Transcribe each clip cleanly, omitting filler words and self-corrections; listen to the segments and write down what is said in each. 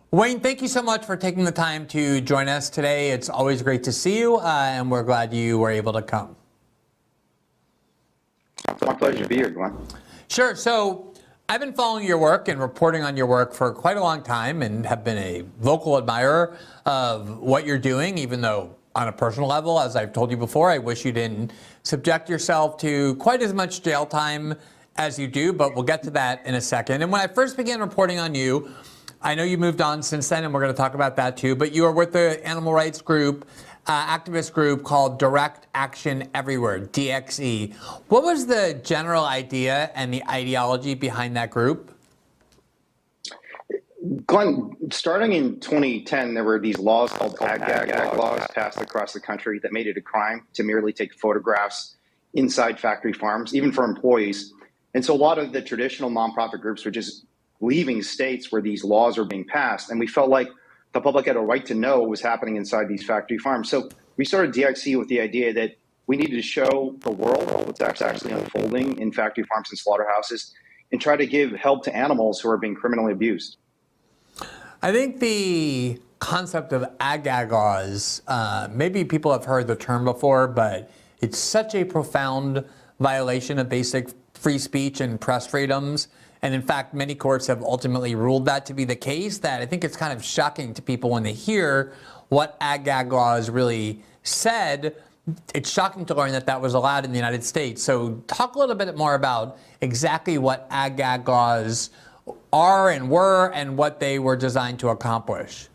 Wayne, thank you so much for taking the time to join us today. It's always great to see you, and we're glad you were able to come. It's my pleasure to be here, Glenn. Sure. So I've been following your work and reporting on your work for quite a long time and have been a vocal admirer of what you're doing, even though on a personal level, as I've told you before, I wish you didn't subject yourself to quite as much jail time as you do, but we'll get to that in a second. And when I first began reporting on you, I know you moved on since then, and we're going to talk about that too, but you are with the animal rights group, activist group called Direct Action Everywhere, DXE. What was the general idea and the ideology behind that group? Glenn, starting in 2010, there were these laws called Ag laws passed across the country that made it a crime to merely take photographs inside factory farms, even for employees. And so a lot of the traditional nonprofit groups were just leaving states where these laws were being passed. And we felt like the public had a right to know what was happening inside these factory farms. So we started DXE with the idea that we needed to show the world what's actually unfolding in factory farms and slaughterhouses and try to give help to animals who are being criminally abused. I think the concept of ag laws, maybe people have heard the term before, but it's such a profound violation of basic free speech and press freedoms. And in fact, many courts have ultimately ruled that to be the case, that I think it's kind of shocking to people when they hear what ag laws really said. It's shocking to learn that that was allowed in the United States. So talk a little bit more about exactly what ag laws are and were and what they were designed to accomplish.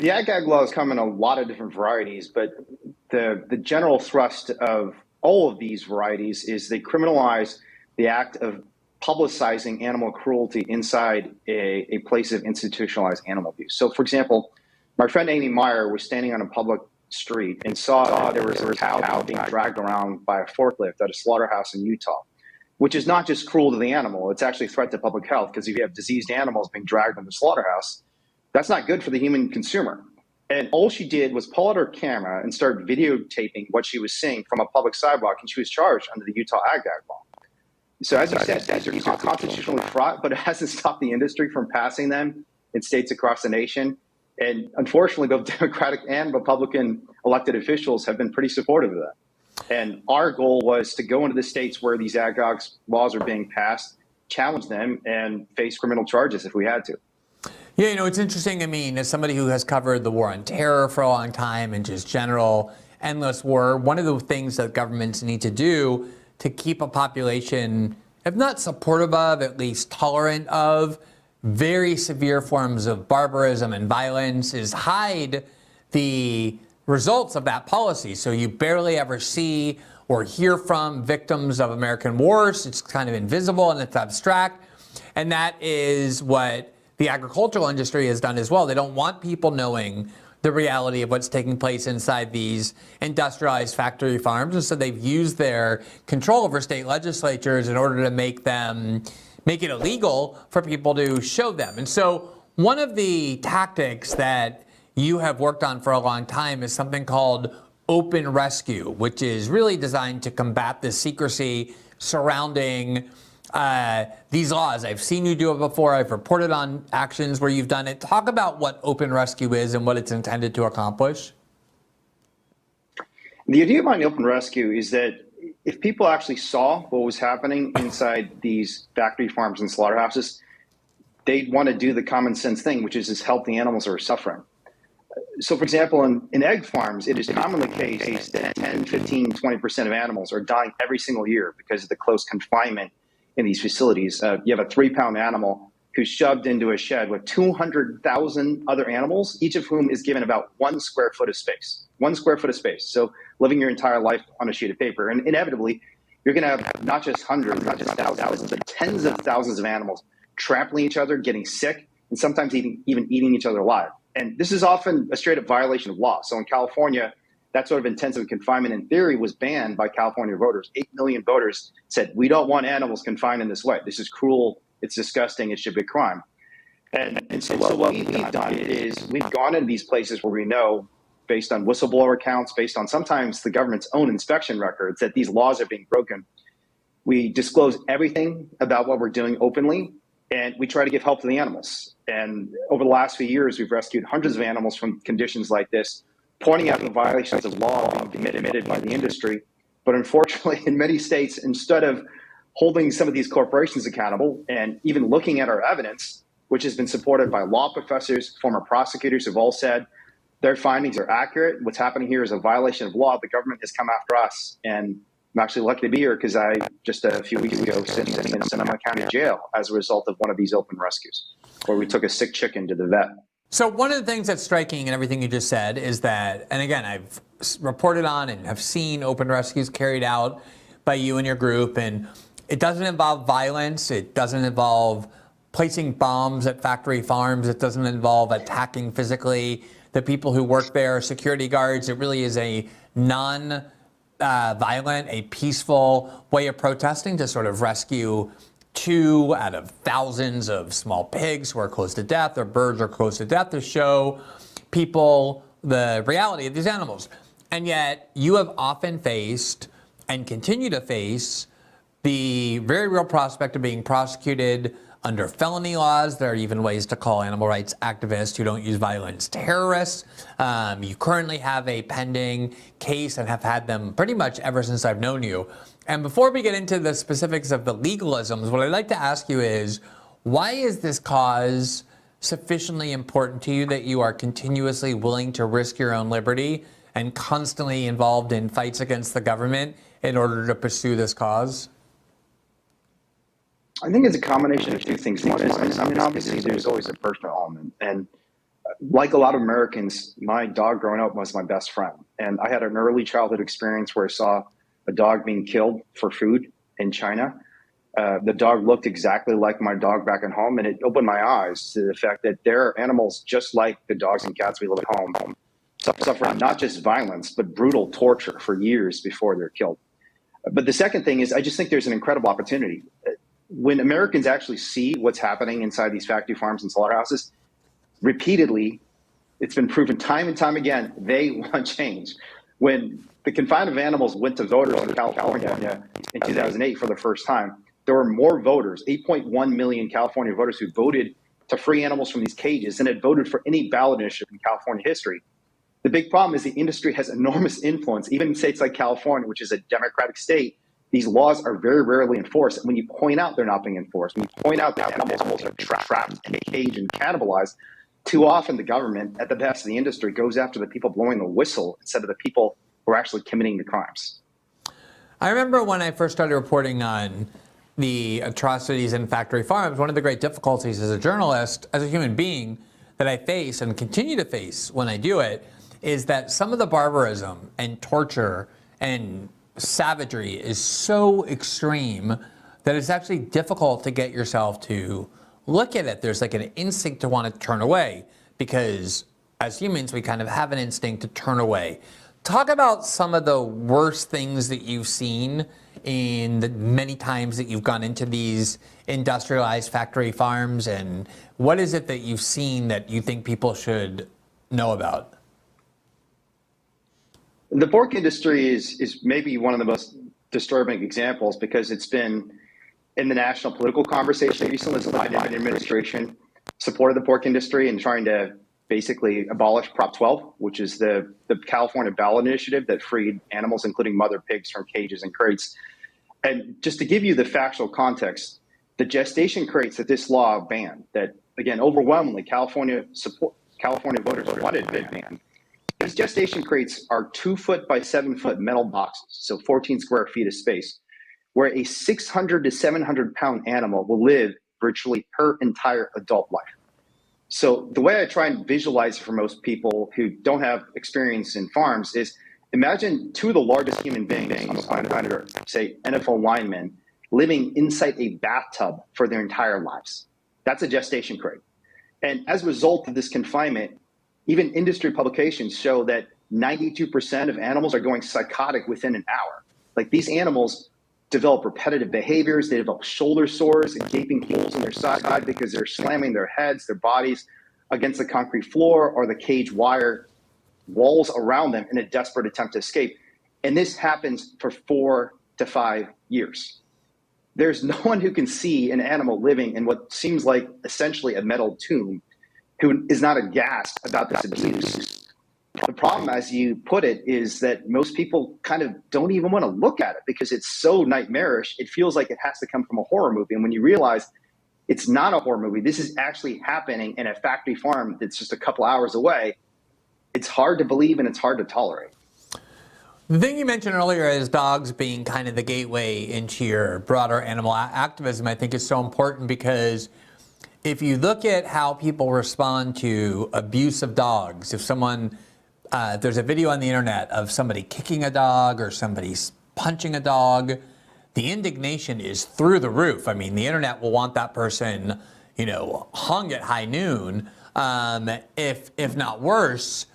The ag laws come in a lot of different varieties, but the general thrust of all of these varieties is they criminalize the act of publicizing animal cruelty inside a place of institutionalized animal abuse. So, for example, my friend Amy Meyer was standing on a public street and saw that there was a cow being dragged around by a forklift at a slaughterhouse in Utah, which is not just cruel to the animal, it's actually a threat to public health, because if you have diseased animals being dragged in the slaughterhouse, that's not good for the human consumer. And all she did was pull out her camera and start videotaping what she was seeing from a public sidewalk, and she was charged under the Utah Ag law. So as you said, these are constitutionally fraught, but it hasn't stopped the industry from passing them in states across the nation. And unfortunately, both Democratic and Republican elected officials have been pretty supportive of that. And our goal was to go into the states where these ag laws are being passed, challenge them, and face criminal charges if we had to. Yeah, you know, it's interesting. I mean, as somebody who has covered the war on terror for a long time and just general endless war, one of the things that governments need to do to keep a population, if not supportive of, at least tolerant of, very severe forms of barbarism and violence is hide the results of that policy. So you barely ever see or hear from victims of American wars. It's kind of invisible and it's abstract. And that is what the agricultural industry has done as well. They don't want people knowing the reality of what's taking place inside these industrialized factory farms. And so they've used their control over state legislatures in order to make it illegal for people to show them. And so one of the tactics that you have worked on for a long time is something called open rescue, which is really designed to combat the secrecy surrounding these laws. I've seen you do it before. I've reported on actions where you've done it. Talk about what open rescue is and what it's intended to accomplish. The idea behind open rescue is that if people actually saw what was happening inside these factory farms and slaughterhouses, they'd want to do the common sense thing, which is just help the animals who are suffering. So, for example, in egg farms, it is commonly the case that 10, 15, 20% of animals are dying every single year because of the close confinement in these facilities. You have a 3-pound animal who's shoved into a shed with 200,000 other animals, each of whom is given about 1 square foot of space. 1 square foot of space. So living your entire life on a sheet of paper. And inevitably, you're going to have not just hundreds, not just thousands, but tens of thousands of animals trampling each other, getting sick, and sometimes even eating each other alive. And this is often a straight up violation of law. So in California, that sort of intensive confinement in theory was banned by California voters. 8 million voters said, we don't want animals confined in this way. This is cruel. It's disgusting. It should be a crime. And so what we've done is we've gone into these places where we know, based on whistleblower accounts, based on sometimes the government's own inspection records, that these laws are being broken. We disclose everything about what we're doing openly. and we try to give help to the animals. And over the last few years, we've rescued hundreds of animals from conditions like this, pointing out the violations of law being committed by the industry. But unfortunately, in many states, instead of holding some of these corporations accountable and even looking at our evidence, which has been supported by law professors, former prosecutors who've all said their findings are accurate, what's happening here is a violation of law. The government has come after us. And I'm actually lucky to be here because I just a few weeks ago sitting in Sonoma County Jail as a result of one of these open rescues where we took a sick chicken to the vet. So one of the things that's striking in everything you just said is that, and again, I've reported on and have seen open rescues carried out by you and your group, and it doesn't involve violence. It doesn't involve placing bombs at factory farms. It doesn't involve attacking physically the people who work there, security guards. It really is a non-violent, a peaceful way of protesting to sort of rescue 2 out of thousands of small pigs who are close to death or birds are close to death to show people the reality of these animals. And yet you have often faced and continue to face the very real prospect of being prosecuted under felony laws. There are even ways to call animal rights activists who don't use violence terrorists. You currently have a pending case and have had them pretty much ever since I've known you. And before we get into the specifics of the legalisms, what I'd like to ask you is, why is this cause sufficiently important to you that you are continuously willing to risk your own liberty and constantly involved in fights against the government in order to pursue this cause? I think it's a combination of two things. One is, obviously there's always a personal element. And like a lot of Americans, my dog growing up was my best friend. And I had an early childhood experience where I saw a dog being killed for food in China. The dog looked exactly like my dog back at home, and it opened my eyes to the fact that there are animals just like the dogs and cats we live at home, suffering not just violence, but brutal torture for years before they're killed. But the second thing is, I just think there's an incredible opportunity. When Americans actually see what's happening inside these factory farms and slaughterhouses, repeatedly, it's been proven time and time again, they want change. When the confinement of animals went to voters in California in 2008 for the first time, there were more voters, 8.1 million California voters who voted to free animals from these cages than had voted for any ballot initiative in California history. The big problem is the industry has enormous influence. Even in states like California, which is a democratic state, these laws are very rarely enforced. And when you point out they're not being enforced, when you point out that animals are trapped in a cage and cannibalized, too often the government, at the behest of the industry, goes after the people blowing the whistle instead of the people who are actually committing the crimes. I remember when I first started reporting on the atrocities in factory farms, one of the great difficulties as a journalist, as a human being, that I face and continue to face when I do it, is that some of the barbarism and torture and savagery is so extreme that it's actually difficult to get yourself to look at it. There's like an instinct to want to turn away because as humans, we kind of have an instinct to turn away. Talk about some of the worst things that you've seen in the many times that you've gone into these industrialized factory farms, and what is it that you've seen that you think people should know about? The pork industry is maybe one of the most disturbing examples because it's been in the national political conversation recently. The Biden administration supported the pork industry in trying to basically abolish Prop 12, which is the California ballot initiative that freed animals, including mother pigs, from cages and crates. And just to give you the factual context, the gestation crates that this law banned, that again, overwhelmingly California voters wanted banned. These gestation crates are 2 foot by 7 foot metal boxes, so 14 square feet of space, where a 600 to 700 pound animal will live virtually her entire adult life. So the way I try and visualize it for most people who don't have experience in farms is imagine 2 of the largest human beings on the planet Earth, say NFL linemen, living inside a bathtub for their entire lives. That's a gestation crate. And as a result of this confinement, even industry publications show that 92% of animals are going psychotic within an hour. Like these animals develop repetitive behaviors, they develop shoulder sores and gaping holes in their side because they're slamming their heads, their bodies against the concrete floor or the cage wire walls around them in a desperate attempt to escape. And this happens for 4 to 5 years. there's no one who can see an animal living in what seems like essentially a metal tomb who is not aghast about this abuse. The problem, as you put it, is that most people kind of don't even want to look at it because it's so nightmarish. It feels like it has to come from a horror movie. And when you realize it's not a horror movie, this is actually happening in a factory farm that's just a couple hours away, it's hard to believe and it's hard to tolerate. The thing you mentioned earlier is dogs being kind of the gateway into your broader animal activism, I think is so important because if you look at how people respond to abuse of dogs, if someone, there's a video on the internet of somebody kicking a dog or somebody punching a dog, the indignation is through the roof. I mean, the internet will want that person, hung at high noon, if not worse.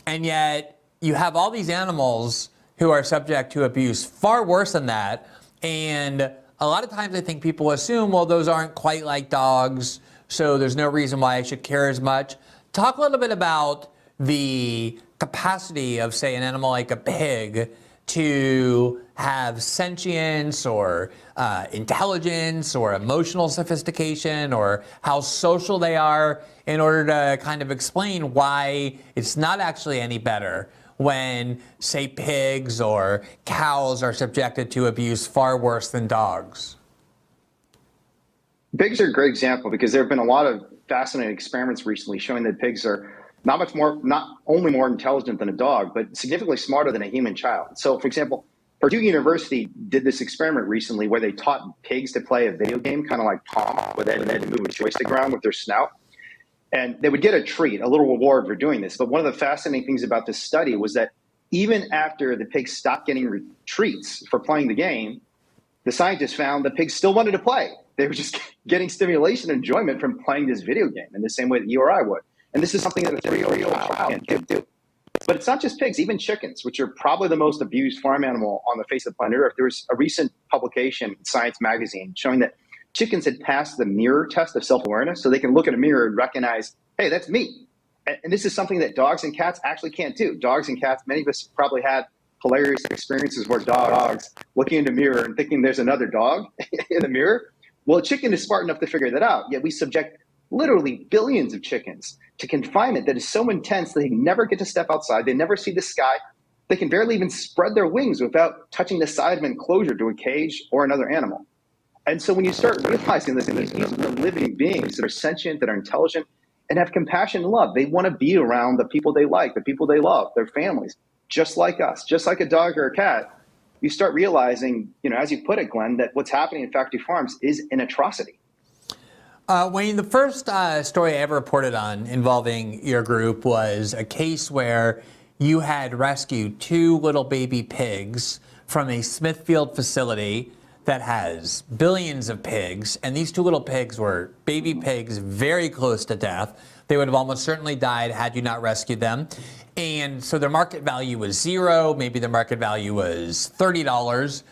And yet you have all these animals who are subject to abuse far worse than that. And a lot of times I think people assume, well, those aren't quite like dogs, so there's no reason why I should care as much. Talk a little bit about the capacity of, say, an animal like a pig to have sentience or intelligence or emotional sophistication or how social they are in order to kind of explain why it's not actually any better when, say, pigs or cows are subjected to abuse far worse than dogs. Pigs are a great example because there have been a lot of fascinating experiments recently showing that pigs are not only more intelligent than a dog, but significantly smarter than a human child. So, for example, Purdue University did this experiment recently where they taught pigs to play a video game, kind of like Pong, where they had to move a joystick around with their snout. And they would get a treat, a little reward for doing this. But one of the fascinating things about this study was that even after the pigs stopped getting treats for playing the game, the scientists found the pigs still wanted to play. They were just getting stimulation and enjoyment from playing this video game in the same way that you or I would. And this is something that a 3-year-old child can't do. But it's not just pigs, even chickens, which are probably the most abused farm animal on the face of planet Earth. There was a recent publication in Science magazine showing that chickens had passed the mirror test of self-awareness, so they can look in a mirror and recognize, hey, that's me. And this is something that dogs and cats actually can't do. Dogs and cats, many of us probably had hilarious experiences where dogs looking in the mirror and thinking there's another dog in the mirror. Well, a chicken is smart enough to figure that out, yet we subject literally billions of chickens to confinement that is so intense that they never get to step outside, they never see the sky, they can barely even spread their wings without touching the side of an enclosure to a cage or another animal. And so when you start realizing that these are living beings that are sentient, that are intelligent, and have compassion and love, they want to be around the people they like, the people they love, their families, just like us, just like a dog or a cat, you start realizing, as you put it, Glenn, that what's happening in factory farms is an atrocity. Wayne, the first story I ever reported on involving your group was a case where you had rescued 2 little baby pigs from a Smithfield facility that has billions of pigs, and these 2 little pigs were baby pigs very close to death. They would have almost certainly died had you not rescued them. And so their market value was 0, maybe their market value was $30,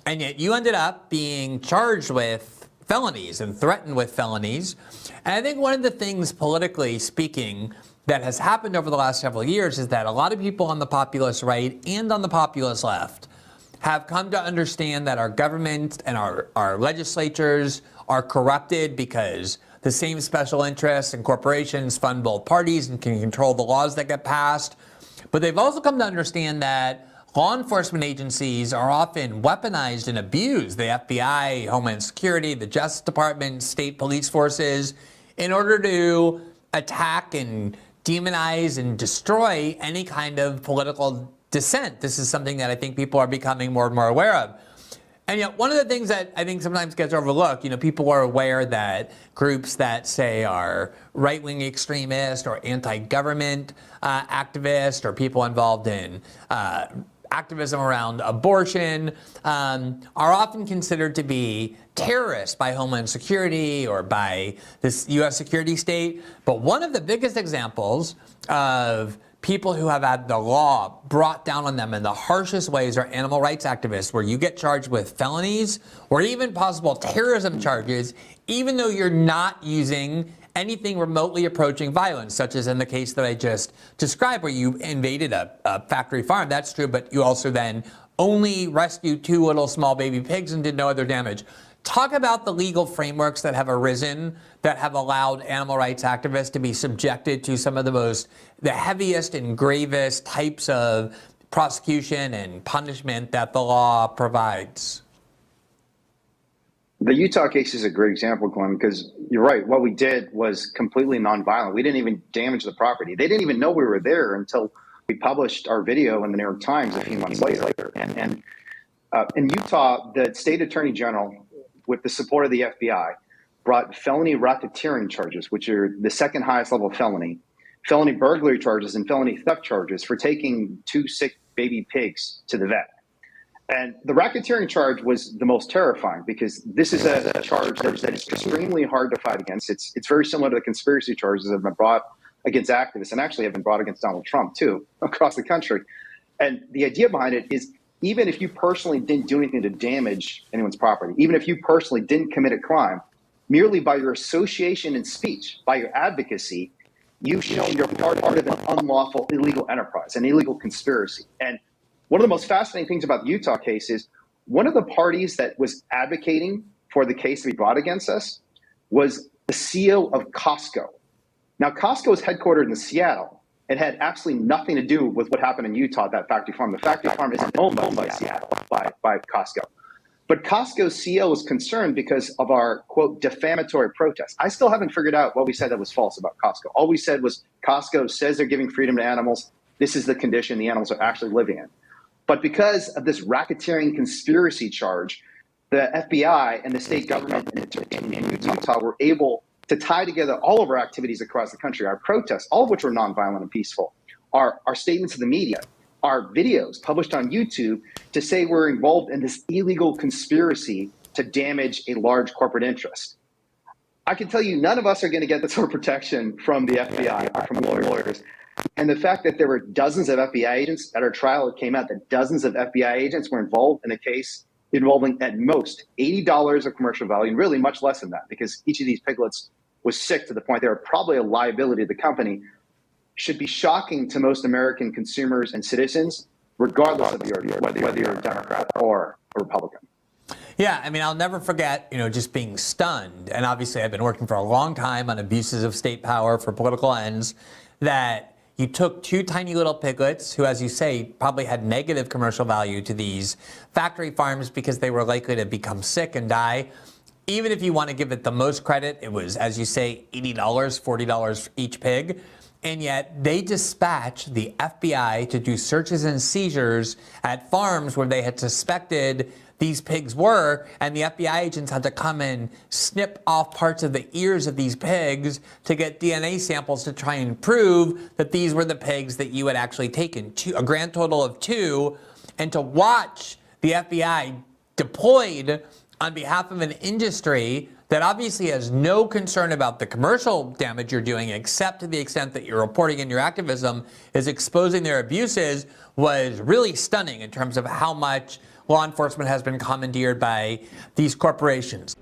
and yet you ended up being charged with felonies and threatened with felonies. And I think one of the things, politically speaking, that has happened over the last several years is that a lot of people on the populist right and on the populist left have come to understand that our government and our legislatures are corrupted because the same special interests and corporations fund both parties and can control the laws that get passed. But they've also come to understand that law enforcement agencies are often weaponized and abused, the FBI, Homeland Security, the Justice Department, state police forces, in order to attack and demonize and destroy any kind of political dissent. This is something that I think people are becoming more and more aware of. And yet, one of the things that I think sometimes gets overlooked, people are aware that groups that say are right-wing extremist or anti-government activist or people involved in activism around abortion are often considered to be terrorists by Homeland Security or by this U.S. security state. But one of the biggest examples of people who have had the law brought down on them in the harshest ways are animal rights activists, where you get charged with felonies or even possible terrorism charges, even though you're not using anything remotely approaching violence, such as in the case that I just described, where you invaded a factory farm. That's true, but you also then only rescued 2 little small baby pigs and did no other damage. Talk about the legal frameworks that have arisen that have allowed animal rights activists to be subjected to some of the heaviest and gravest types of prosecution and punishment that the law provides. The Utah case is a great example, Glenn, because you're right. What we did was completely nonviolent. We didn't even damage the property. They didn't even know we were there until we published our video in the New York Times a few months later. And in Utah, the state attorney general, with the support of the FBI, brought felony racketeering charges, which are the second highest level felony burglary charges, and felony theft charges for taking 2 sick baby pigs to the vet. And the racketeering charge was the most terrifying because this is a charge that is extremely hard to fight against. It's very similar to the conspiracy charges that have been brought against activists, and actually have been brought against Donald Trump too, across the country. And the idea behind it is, even if you personally didn't do anything to damage anyone's property, even if you personally didn't commit a crime, merely by your association and speech, by your advocacy, you've shown you're part of an unlawful illegal enterprise, an illegal conspiracy. And one of the most fascinating things about the Utah case is one of the parties that was advocating for the case to be brought against us was the CEO of Costco. Now, Costco is headquartered in Seattle. It had absolutely nothing to do with what happened in Utah at that factory farm. The factory farm isn't owned by Seattle, by Costco. But Costco's CEO was concerned because of our, quote, defamatory protest. I still haven't figured out what we said that was false about Costco. All we said was Costco says they're giving freedom to animals. This is the condition the animals are actually living in. But because of this racketeering conspiracy charge, the FBI and the state government in Utah were able to tie together all of our activities across the country, our protests, all of which were nonviolent and peaceful, our statements to the media, our videos published on YouTube to say we're involved in this illegal conspiracy to damage a large corporate interest. I can tell you none of us are going to get this sort of protection from the FBI or from lawyers. And the fact that there were dozens of FBI agents at our trial, it came out that dozens of FBI agents were involved in a case involving at most $80 of commercial value, and really much less than that, because each of these piglets was sick to the point they were probably a liability to the company, should be shocking to most American consumers and citizens, regardless of whether you're a Democrat or a Republican. Yeah, I mean, I'll never forget, just being stunned. And obviously, I've been working for a long time on abuses of state power for political ends, that you took 2 tiny little piglets who, as you say, probably had negative commercial value to these factory farms because they were likely to become sick and die. Even if you want to give it the most credit, it was, as you say, $80, $40 for each pig. And yet they dispatched the FBI to do searches and seizures at farms where they had suspected these pigs were, and the FBI agents had to come and snip off parts of the ears of these pigs to get DNA samples to try and prove that these were the pigs that you had actually taken, a grand total of 2, and to watch the FBI deployed on behalf of an industry that obviously has no concern about the commercial damage you're doing, except to the extent that you're reporting in your activism is exposing their abuses, was really stunning in terms of how much law enforcement has been commandeered by these corporations.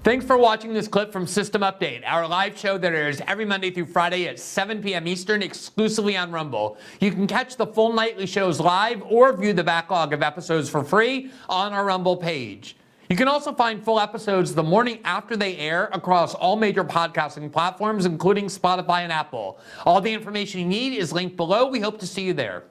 Thanks for watching this clip from System Update, our live show that airs every Monday through Friday at 7 p.m. Eastern, exclusively on Rumble. You can catch the full nightly shows live or view the backlog of episodes for free on our Rumble page. You can also find full episodes the morning after they air across all major podcasting platforms, including Spotify and Apple. All the information you need is linked below. We hope to see you there.